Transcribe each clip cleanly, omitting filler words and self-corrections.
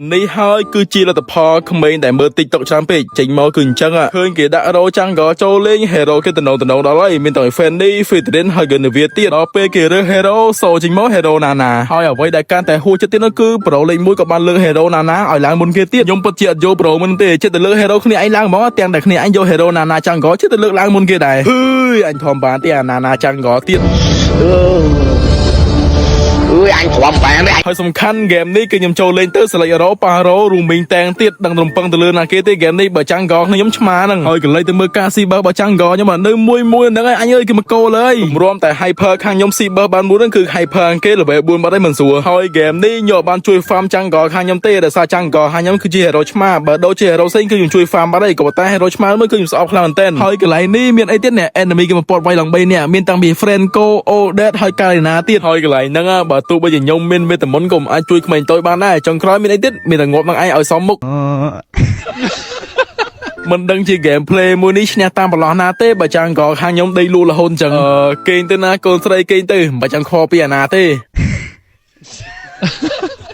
នេះហើយគឺជាលទ្ធផលក្មេងដែលមើល TikTok ច្រើនពេកចេញមកគឺអញ្ចឹងឃើញគេដាក់រោចាំងក៏ចូលលេង Hero គេតំណងដល់ហើយមានទាំង Fanny Fitrin ហើយក៏នាវាទៀតដល់ពេលគេរើស Hero សូចេញមក Hero Nana ហើយអ្វីដែលកាន់តែហួសចិត្តទៀតនោះគឺប្រូលេងមួយក៏បានលើក Hero Nana ឲ្យឡើងមុនគេទៀតខ្ញុំពិតជាអត់យល់ប្រូមិនទេចិត្តទៅលើក Hero គ្នាឯងឡើងហ្មងទាំងតែគ្នាឯងយក Hero Nana ចាំងក៏ចិត្តទៅលើកឡើងមុនគេដែរហឺអញធំបានទេអា Nana ចាំងក៏ទៀតអញធំបានទេហើយសំខាន់ហ្គេមនេះគឺខ្ញុំចូលលេងទៅស្លេចរ៉ូប៉ារ៉ូរូមីងតាំងទៀតដឹងរំពឹងទៅលើណាគេទេហ្គេមនេះបើចាំងក៏ខ្ញុំឆ្មាហ្នឹងហើយកន្លែងទៅមើលការស៊ីបើចាំងក៏ខ្ញុំនៅមួយហ្នឹងហើយអញអើយគេមកគោលហើយរំរួមតែ Hyper ខាងខ្ញុំស៊ីបើបានមួយហ្នឹងគឺ Hyper គេ level 4បាត់ហើយមិនស្រួលហើយហ្គេមនេះខ្ញុំបានជួយ farm ចាំងក៏ខាងខ្ញុំទេដោយសារចាំងក៏ខាងខ្ញុំគឺជា hero ឆ្មាបើដូចជា hero ផ្សេងគឺខ្ញុំជួយ farm បាត់ហើយក៏តែ hero ឆ្មាមួយគឺខ្ញុំស្អប់ខ្លាំងមែនទែនហើយកន្លែងនេះមានអីទៀតអ្នក enemy គេមកពតវាយឡើង3នាក់មានតាំងពី Franco Odet ហើយកែណាទៀតហើយកន្លែងហ្នឹងបើទោះបីជាខ្ញុំមានវេទមន្តក៏មិនអាចជួយក្មេងតូចបានដែរចុងក្រោយមានអីទៀតមានតែងាប់នឹងឯងឲ្យសមមុខមិនដឹងជា gameplay មួយនេះឈ្នះតាមប្រឡោះណាទេបើចាំងក៏ខាងខ្ញុំដេកលូរហូតអញ្ចឹងគេងទៅណាកូនស្រីគេងទៅមិនចាំងខកពីអាណាទេ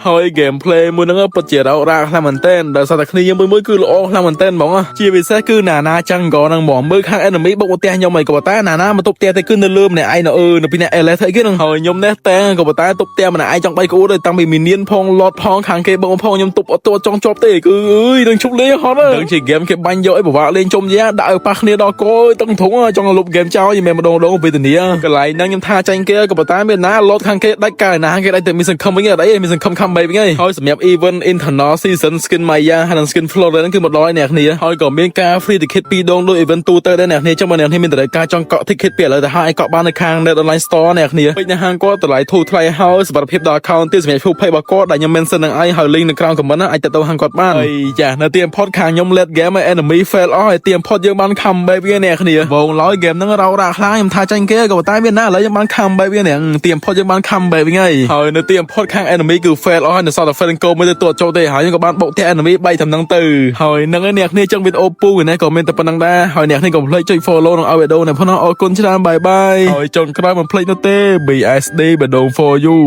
ហើយ gameplay មួយហ្នឹងពិតជារោរ៉ាខ្លាំងមែនទែនដោយសារតែគ្នាយើងមួយគឺល្អខ្លាំងមែនទែនហ្មងជាពិសេសគឺណាណាចាំងក៏ហ្នឹងហ្មងមើលខាង enemy បុកផ្ទះខ្ញុំអីក៏តែណាណាមកទប់ផ្ទះទៅគឺនៅលើម្នាក់ឯងនៅពីអ្នក LS អីគេហ្នឹងហើយខ្ញុំនេះតែក៏តែទប់ផ្ទះម្នាក់ឯងចង់3ក្អួតទៅតាំងពីមីនៀនផងឡតផងខាងគេបុកផងខ្ញុំទប់អត់ទចង់ជាប់ទេគឺអើយនឹងជប់លេងហត់ហ្នឹងជា game គេបាញ់យកអីពិបាកលេងជុំយ៉ាងដាក់ឲ្យប៉ះគ្នាដល់គោតឹងធុងចង់លុប game ចោលយីមែនម្ដងវេទនាកន្លែងហ្នឹងខ្ញុំថាចាញ់គេក៏តែមានណាឡតខាងគេដាច់កាយណាគេដាច់តែមានសង្ឃឹមវិញអត់អីមានសង្ឃឹមខំបែបវិញហើយសម្រាប់ event internal season skin Maya ហើយនិង skin Florence ហ្នឹងគឺមកដល់អ្នកគ្នាហើយក៏មានការ free ticket 2ដងដូច event ទូទៅដែរអ្នកគ្នាចឹងបើអ្នកគ្នាមានតម្រូវការចង់កក់ ticket ពីឥឡូវទៅហើយកក់បាននៅខាង net online store អ្នកគ្នាពេញនៅហាងគាត់តម្លៃធូរថ្លៃហើយសុវត្ថិភាពដល់ account ទៀតសម្រាប់ full page របស់គាត់ដែលខ្ញុំ mention នឹងឯងហើយ link នៅក្រោម comment អាចទៅហាងគាត់បានហើយចានៅទី import ខាងខ្ញុំ late game enemy fail អស់ហើយទី import យើងបាន comeback វាអ្នកគ្នាវងឡើយ game ហ្នឹងរោរ៉ាខ្លាំងខ្ញុំថាចាញ់គេក៏តែមានណាឥឡូវយើងបាន comeback វាអ្នកទី import យើងបាន comeback វិញហើយនៅទី import ខាង enemy គឺ fail អស់ហើយនៅសល់តែ Franco មួយទៅតួចូលទេហើយខ្ញុំក៏បានបុកផ្ទះ enemy 3តាមហ្នឹងទៅហើយនឹងឯអ្នកគ្នាចឹងវីដេអូពូនេះក៏មានតែប៉ុណ្្នឹងដែរហើយអ្នកគ្នាកុំភ្លេចចុច follow និងឲ្យវីដេអូនេះផងអរគុណច្រើនបាយបាយហើយចុងក្រោយមិនភ្លេចនោះទេ BSD បេដង for you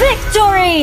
Victory